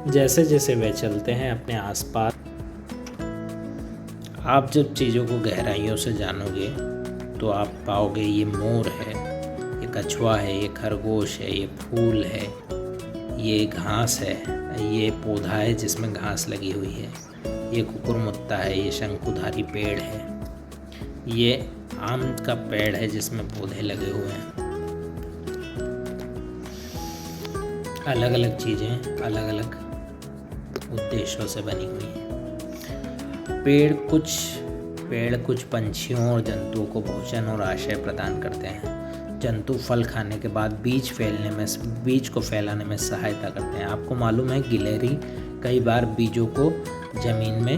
जैसे जैसे वे चलते हैं अपने आसपास, आप जब चीज़ों को गहराइयों से जानोगे तो आप पाओगे ये मोर है, ये कछुआ है, ये खरगोश है, ये फूल है, ये घास है, ये पौधा है जिसमें घास लगी हुई है, ये कुकुरमुत्ता है, ये शंकुधारी पेड़ है, ये आम का पेड़ है जिसमें पौधे लगे हुए हैं। अलग अलग चीज़ें अलग अलग उद्देश्यों से बनी हुई हैं। पेड़ कुछ पंछियों और जंतुओं को भोजन और आश्रय प्रदान करते हैं। जंतु फल खाने के बाद बीज को फैलाने में सहायता करते हैं। आपको मालूम है गिलहरी कई बार बीजों को ज़मीन में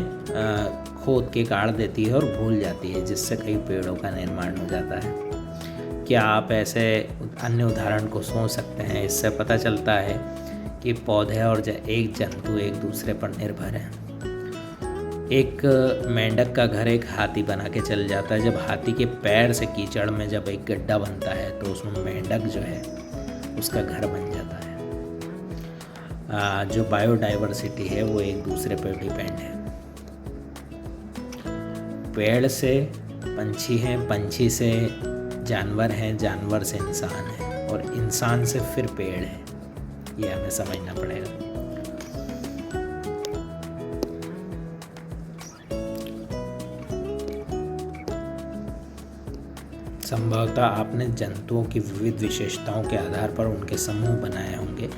खोद के गाड़ देती है और भूल जाती है, जिससे कई पेड़ों का निर्माण हो जाता है। क्या आप ऐसे अन्य उदाहरण को सोच सकते हैं? इससे पता चलता है कि पौधे और एक जंतु एक दूसरे पर निर्भर हैं। एक मेंढक का घर एक हाथी बना के चल जाता है। जब हाथी के पैर से कीचड़ में जब एक गड्ढा बनता है तो उसमें मेंढक जो है उसका घर बन जाता है। जो बायोडाइवर्सिटी है वो एक दूसरे पर डिपेंड है। पेड़ से पंछी हैं, पंछी से जानवर हैं, जानवर से इंसान है और इंसान से फिर पेड़ है। ये हमें समझना पड़ेगा। संभवतः आपने जंतुओं की विविध विशेषताओं के आधार पर उनके समूह बनाए होंगे।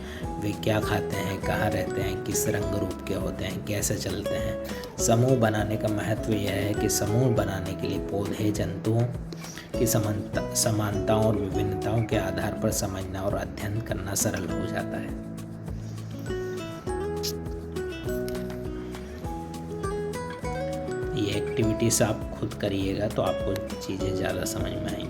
वे क्या खाते हैं, कहाँ रहते हैं, किस रंग रूप के होते हैं, कैसे चलते हैं। समूह बनाने का महत्व यह है कि समूह बनाने के लिए पौधे जंतुओं की समानताओं और विभिन्नताओं के आधार पर समझना और अध्ययन करना सरल हो जाता है। ये एक्टिविटीज आप खुद करिएगा तो आपको चीज़ें ज़्यादा समझ में आएंगी।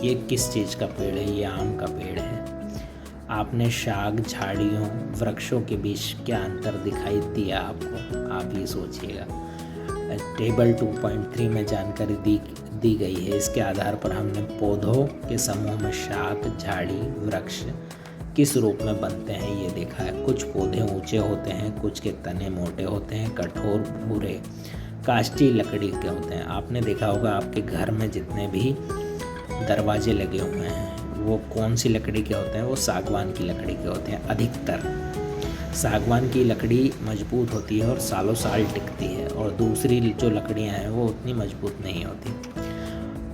ये किस चीज़ का पेड़ है? ये आम का पेड़ है। आपने शाक, झाड़ियों, वृक्षों के बीच क्या अंतर दिखाई दिया आपको? आप ये सोचिएगा। टेबल 2.3 में जानकारी दी गई है। इसके आधार पर हमने पौधों के समूह में शाक, झाड़ी, वृक्ष किस रूप में बनते हैं ये देखा है। कुछ पौधे ऊंचे होते हैं, कुछ के तने मोटे होते हैं, कठोर, भूरे, काष्ठी लकड़ी के होते हैं। आपने देखा होगा आपके घर में जितने भी दरवाजे लगे हुए हैं वो कौन सी लकड़ी के होते हैं? वो सागवान की लकड़ी के होते हैं। अधिकतर सागवान की लकड़ी मजबूत होती है और सालों साल टिकती है, और दूसरी जो लकड़ियाँ हैं वो उतनी मजबूत नहीं होती।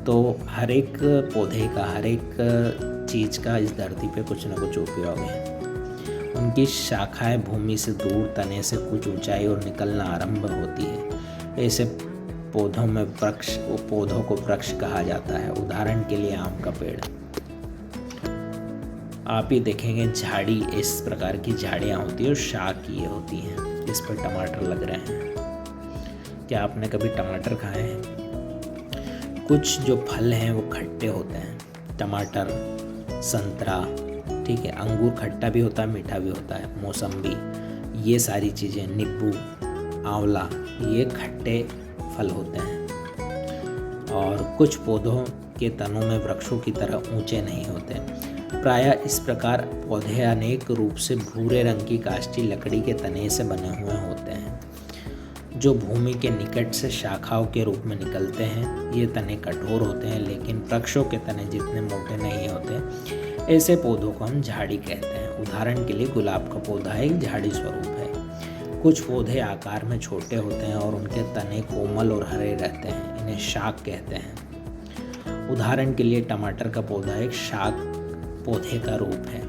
तो हर एक पौधे का, हर एक चीज़ का इस धरती पे कुछ न कुछ उपयोग है। उनकी शाखाएं भूमि से दूर, तने से कुछ ऊंचाई और निकलना आरंभ होती है। ऐसे पौधों को वृक्ष कहा जाता है। उदाहरण के लिए आम का पेड़। आप ही देखेंगे झाड़ी, इस प्रकार की झाड़ियाँ होती है और शाख ये होती हैं। इस पर टमाटर लग रहे हैं। क्या आपने कभी टमाटर खाए हैं? कुछ जो फल हैं वो खट्टे होते हैं। टमाटर, संतरा, ठीक है, अंगूर खट्टा भी होता है, मीठा भी होता है, मौसम्बी, ये सारी चीज़ें, नींबू, आंवला, ये खट्टे फल होते हैं। और कुछ पौधों के तनों में वृक्षों की तरह ऊंचे नहीं होते। प्रायः इस प्रकार पौधे अनेक रूप से भूरे रंग की काष्ठी लकड़ी के तने से बने हुए होते हैं जो भूमि के निकट से शाखाओं के रूप में निकलते हैं। ये तने कठोर होते हैं लेकिन वृक्षों के तने जितने मोटे नहीं होते। ऐसे पौधों को हम झाड़ी कहते हैं। उदाहरण के लिए गुलाब का पौधा एक झाड़ी स्वरूप है। कुछ पौधे आकार में छोटे होते हैं और उनके तने कोमल और हरे रहते हैं। इन्हें शाक कहते हैं। उदाहरण के लिए टमाटर का पौधा एक शाक पौधे का रूप है।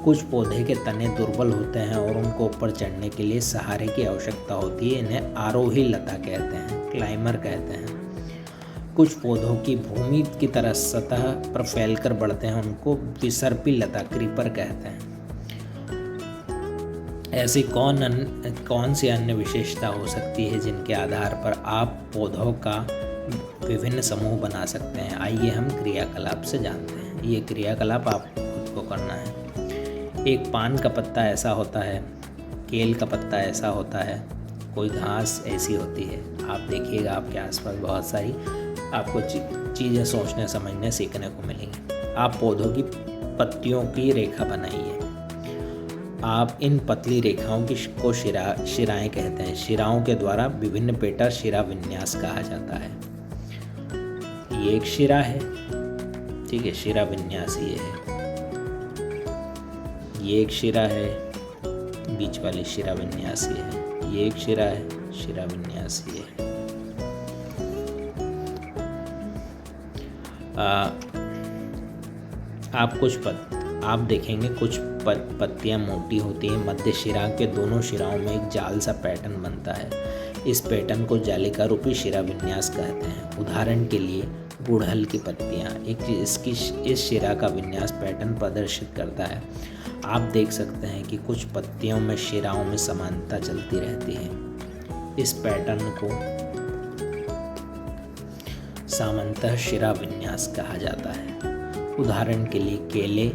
कुछ पौधे के तने दुर्बल होते हैं और उनको ऊपर चढ़ने के लिए सहारे की आवश्यकता होती है। इन्हें आरोही लता कहते हैं, क्लाइंबर कहते हैं। कुछ पौधों की भूमि की तरह सतह पर फैलकर बढ़ते हैं, उनको विसर्पी लता, क्रीपर कहते हैं। ऐसी कौन सी अन्य विशेषता हो सकती है जिनके आधार पर आप पौधों का विभिन्न समूह बना सकते हैं? आइए हम क्रियाकलाप से जानते हैं। ये क्रियाकलाप आपको खुद को करना है। एक पान का पत्ता ऐसा होता है, केल का पत्ता ऐसा होता है, कोई घास ऐसी होती है। आप देखिएगा आपके आसपास बहुत सारी आपको चीज़ें सोचने, समझने, सीखने को मिलेंगी। आप पौधों की पत्तियों की रेखा बनाइए। आप इन पतली रेखाओं को शिराएं कहते हैं। शिराओं के द्वारा विभिन्न पेटा शिरा विन्यास कहा जाता है। ये एक शिरा है, ठीक है, शिरा विन्यास ये है। ये एक शिरा है, बीच वाली शिरा विन्यास ये है। ये एक शिरा है, शिरा विन्यास ये है। आप देखेंगे कुछ पत्तियां मोटी होती हैं। मध्य शिरा के दोनों शिराओं में एक जाल सा पैटर्न बनता है। इस पैटर्न को जालिका रूपी शिरा विन्यास कहते हैं। उदाहरण के लिए गुड़हल की पत्तियां इस शिरा का विन्यास पैटर्न प्रदर्शित करता है। आप देख सकते हैं कि कुछ पत्तियों में शिराओं में समानता चलती रहती है। इस पैटर्न को सामान्यतः शिरा विन्यास कहा जाता है। उदाहरण के लिए केले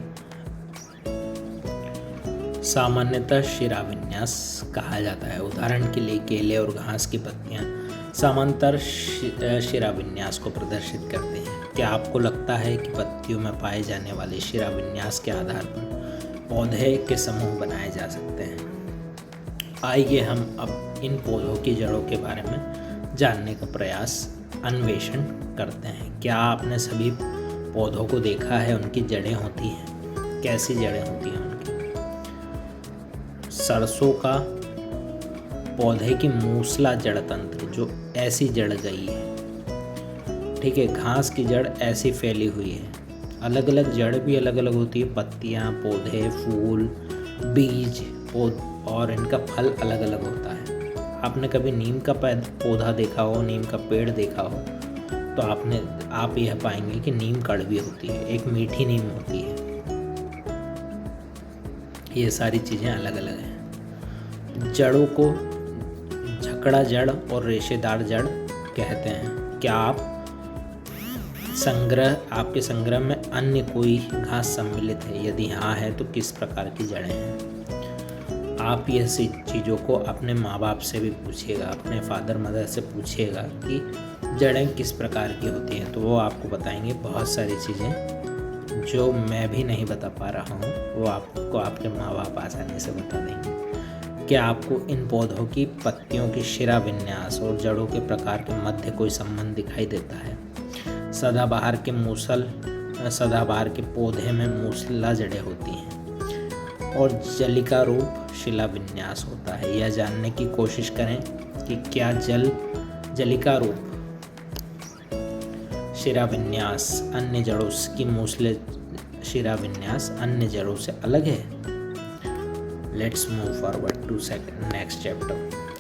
सामान्यतः शिरा विन्यास कहा जाता है। उदाहरण के लिए केले और घास की पत्तियां समांतर शिरा विन्यास को प्रदर्शित करते हैं। क्या आपको लगता है कि पत्तियों में पाए जाने वाले शिरा विन्यास के आधार पर पौधे के समूह बनाए जा सकते हैं? आइए हम अब इन पौधों की जड़ों के बारे में जानने का अन्वेषण करते हैं। क्या आपने सभी पौधों को देखा है? उनकी जड़ें होती हैं, कैसी जड़ें होती हैं उनकी? सरसों का पौधे की मूसला जड़ तंत्र जो ऐसी जड़ गई है, ठीक है। घास की जड़ ऐसी फैली हुई है। अलग अलग जड़ भी अलग अलग होती है। पत्तियां, पौधे, फूल, बीज और इनका फल अलग अलग होता है। आपने कभी नीम का पौधा देखा हो, नीम का पेड़ देखा हो, तो आप यह पाएंगे कि नीम कड़वी होती है, एक मीठी नीम होती है। ये सारी चीज़ें अलग अलग हैं। जड़ों को झकड़ा जड़ और रेशेदार जड़ कहते हैं। क्या आपके संग्रह में अन्य कोई घास सम्मिलित है? यदि हाँ है तो किस प्रकार की जड़ें हैं? आप यह चीज़ों को अपने माँ बाप से भी पूछिएगा, अपने फादर मदर से पूछिएगा कि जड़ें किस प्रकार की होती हैं, तो वो आपको बताएंगे। बहुत सारी चीज़ें जो मैं भी नहीं बता पा रहा हूँ वो आपको आपके माँ बाप आसानी से बता देंगे। क्या आपको इन पौधों की पत्तियों की शिरा विन्यास और जड़ों के प्रकार के मध्य कोई संबंध दिखाई देता है? सदाबहार के पौधे में मूसला जड़ें होती हैं और जलिका रूप शिला विन्यास होता है। यह जानने की कोशिश करें कि क्या जलिका रूप शिरा विन्यास अन्य जड़ों की मूसले शिरा विन्यास अन्य जड़ों से अलग है। Let's move forward to next chapter.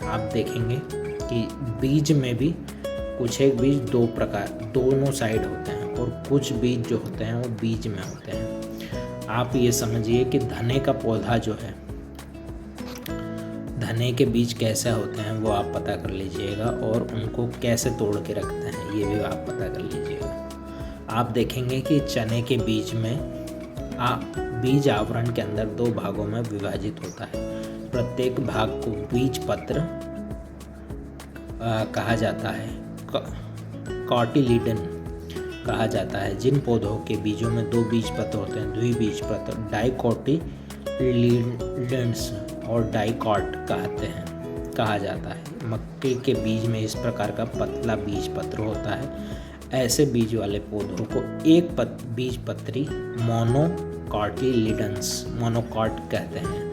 आप देखेंगे कि बीज में भी कुछ एक बीज दोनों साइड होते हैं और कुछ बीज जो होते हैं वो बीज में होते हैं। आप ये समझिए कि धने का पौधा जो है, धने के बीज कैसे होते हैं वो आप पता कर लीजिएगा और उनको कैसे तोड़ के रखते हैं ये भी आप पता कर लीजिएगा। आप देखेंगे कि चने के बीज में बीज आवरण के अंदर 2 भागों में विभाजित होता है। प्रत्येक भाग को बीज पत्र कहा जाता है, कॉटिलीडन कहा जाता है। जिन पौधों के बीजों में 2 बीज पत्र होते हैं, द्विबीजपत्र डाइकोटिलीडन्स और डाइकॉट कहा जाता है। मक्के के बीज में इस प्रकार का पतला बीज पत्र होता है। ऐसे बीज वाले पौधों को एक बीजपत्री मोनोकॉट कहते हैं।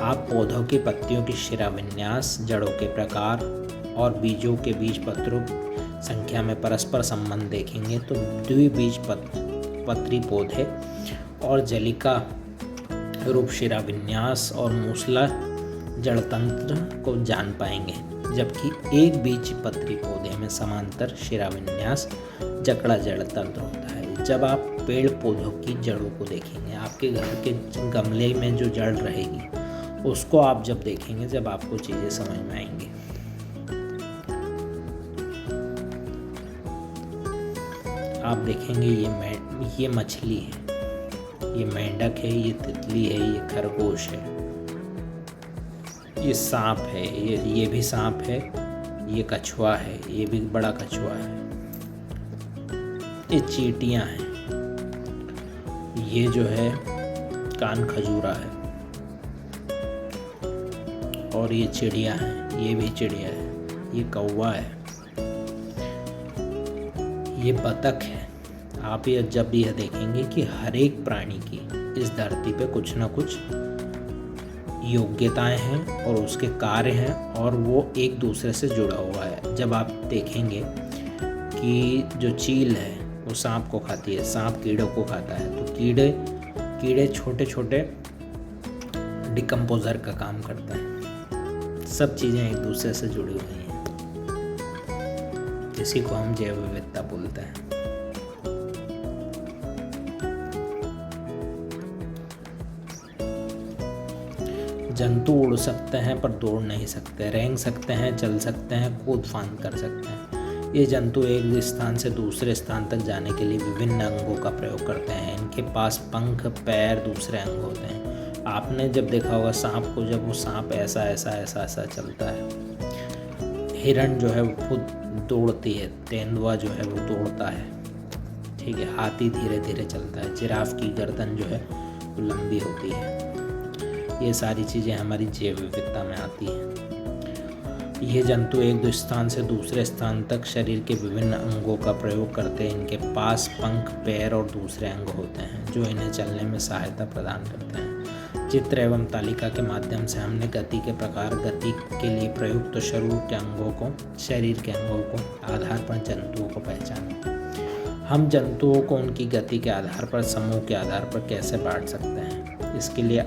आप पौधों की पत्तियों की शिरा विन्यास, जड़ों के प्रकार और बीजों के बीज पत्रों संख्या में परस्पर संबंध देखेंगे तो द्विबीजपत्री पौधे और जलिका रूप शिरा विन्यास और मूसला जड़ तंत्र को जान पाएंगे, जबकि एक बीजपत्री पौधे में समांतर शिरा विन्यास जकड़ा जड़ तंत्र होता है। जब आप पेड़ पौधों की जड़ों को देखेंगे, आपके घर के गमले में जो जड़ रहेगी उसको आप जब देखेंगे, जब आपको चीज़ें समझ में आएंगी। आप देखेंगे ये मछली है, ये मेंढक है, ये तितली है, ये खरगोश है, ये सांप है, ये भी सांप है, ये कछुआ है, ये भी बड़ा कछुआ है, ये चींटियां हैं, ये जो है कान खजूरा है, और ये चिड़िया है, ये भी चिड़िया है, ये कौवा है, ये बतख है। आप ये जब यह देखेंगे कि हर एक प्राणी की इस धरती पे कुछ ना कुछ योग्यताएं हैं और उसके कार्य हैं, और वो एक दूसरे से जुड़ा हुआ है। जब आप देखेंगे कि जो चील है वो सांप को खाती है, सांप कीड़ों को खाता है, तो कीड़े छोटे छोटे डिकम्पोजर का काम करता है। सब चीज़ें एक दूसरे से जुड़ी हुई हैं, इसी को हम जैव विविधता बोलते हैं। जंतु उड़ सकते हैं पर दौड़ नहीं सकते, रेंग सकते हैं, चल सकते हैं, कूद फांद कर सकते हैं। ये जंतु एक स्थान से दूसरे स्थान तक जाने के लिए विभिन्न अंगों का प्रयोग करते हैं। इनके पास पंख, पैर, दूसरे अंग होते हैं। आपने जब देखा होगा सांप को, जब वो सांप ऐसा ऐसा ऐसा ऐसा चलता है। हिरण जो है वो खुद दौड़ती है, तेंदुआ जो है वो दौड़ता है, ठीक है। हाथी धीरे धीरे चलता है, जिराफ की गर्दन जो है वो लंबी होती है। ये सारी चीज़ें हमारी जैव विविधता में आती हैं। ये जंतु एक स्थान से दूसरे स्थान तक शरीर के विभिन्न अंगों का प्रयोग करते हैं। इनके पास पंख, पैर और दूसरे अंग होते हैं जो इन्हें चलने में सहायता प्रदान करते हैं। चित्र एवं तालिका के माध्यम से हमने गति के प्रकार, गति के लिए प्रयुक्त शरीर के अंगों को आधार पर जंतुओं को पहचाना। हम जंतुओं को उनकी गति के आधार पर, समूह के आधार पर कैसे बांट सकते हैं? इसके लिए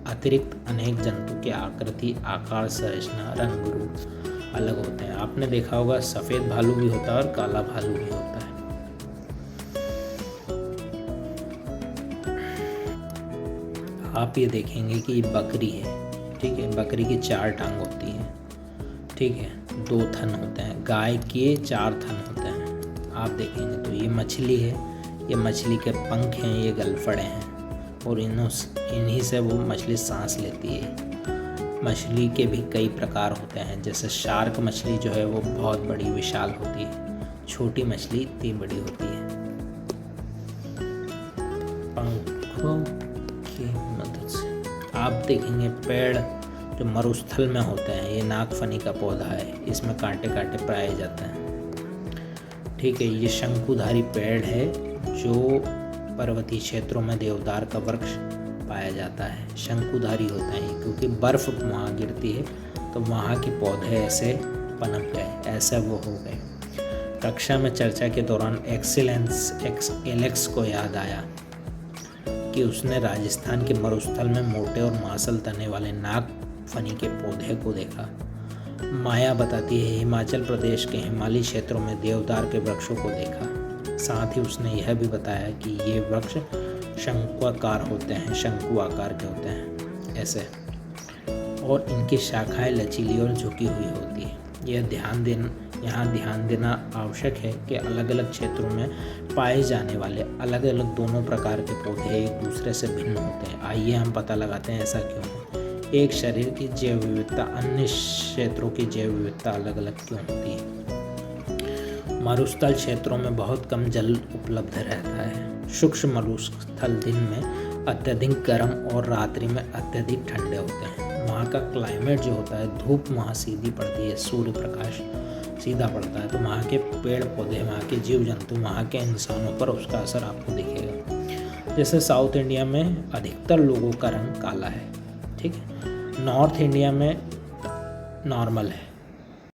अतिरिक्त अनेक जंतु की आकृति, आकार, संरचना, रंग, रूप अलग होते हैं। आपने देखा होगा सफ़ेद भालू भी होता है और काला भालू भी होता है। आप ये देखेंगे कि बकरी है, ठीक है। बकरी की 4 टांग होती है, ठीक है, 2 थन होते हैं। गाय के 4 थन होते हैं। आप देखेंगे तो ये मछली है, ये मछली के पंख हैं, ये गलफड़े हैं, और इन्हीं से वो मछली सांस लेती है। मछली के भी कई प्रकार होते हैं, जैसे शार्क मछली जो है वो बहुत बड़ी विशाल होती है, छोटी मछली इतनी बड़ी होती है। पंखों की मदद से आप देखेंगे पेड़ जो मरुस्थल में होते हैं, ये नागफनी का पौधा है, इसमें कांटे कांटे पाए जाते हैं, ठीक है। ये शंकुधारी पेड़ है जो पर्वतीय क्षेत्रों में देवदार का वृक्ष पाया जाता है। शंकुधारी होता है क्योंकि बर्फ वहाँ गिरती है तो वहाँ के पौधे ऐसे पनप गए, ऐसा वो हो गए। कक्षा में चर्चा के दौरान एलेक्स को याद आया कि उसने राजस्थान के मरुस्थल में मोटे और मांसल तने वाले नागफनी के पौधे को देखा। माया बताती है हिमाचल प्रदेश के हिमालयी क्षेत्रों में देवदार के वृक्षों को देखा। साथ ही उसने यह भी बताया कि ये वृक्ष शंकु आकार के होते हैं ऐसे, और इनकी शाखाएं लचीली और झुकी हुई होती है। यहाँ ध्यान देना आवश्यक है कि अलग अलग क्षेत्रों में पाए जाने वाले अलग अलग दोनों प्रकार के पौधे एक दूसरे से भिन्न होते हैं। आइए हम पता लगाते हैं ऐसा क्यों है। एक शरीर की जैव विविधता अन्य क्षेत्रों की जैव विविधता अलग अलग क्यों होती है? मरुस्थल क्षेत्रों में बहुत कम जल उपलब्ध रहता है। शुष्क मरुस्थल दिन में अत्यधिक गर्म और रात्रि में अत्यधिक ठंडे होते हैं। वहाँ का क्लाइमेट जो होता है, धूप वहाँ सीधी पड़ती है, सूर्य प्रकाश सीधा पड़ता है, तो वहाँ के पेड़ पौधे, वहाँ के जीव जंतु, वहाँ के इंसानों पर उसका असर आपको दिखेगा। जैसे साउथ इंडिया में अधिकतर लोगों का रंग काला है, ठीक है। नॉर्थ इंडिया में नॉर्मल है,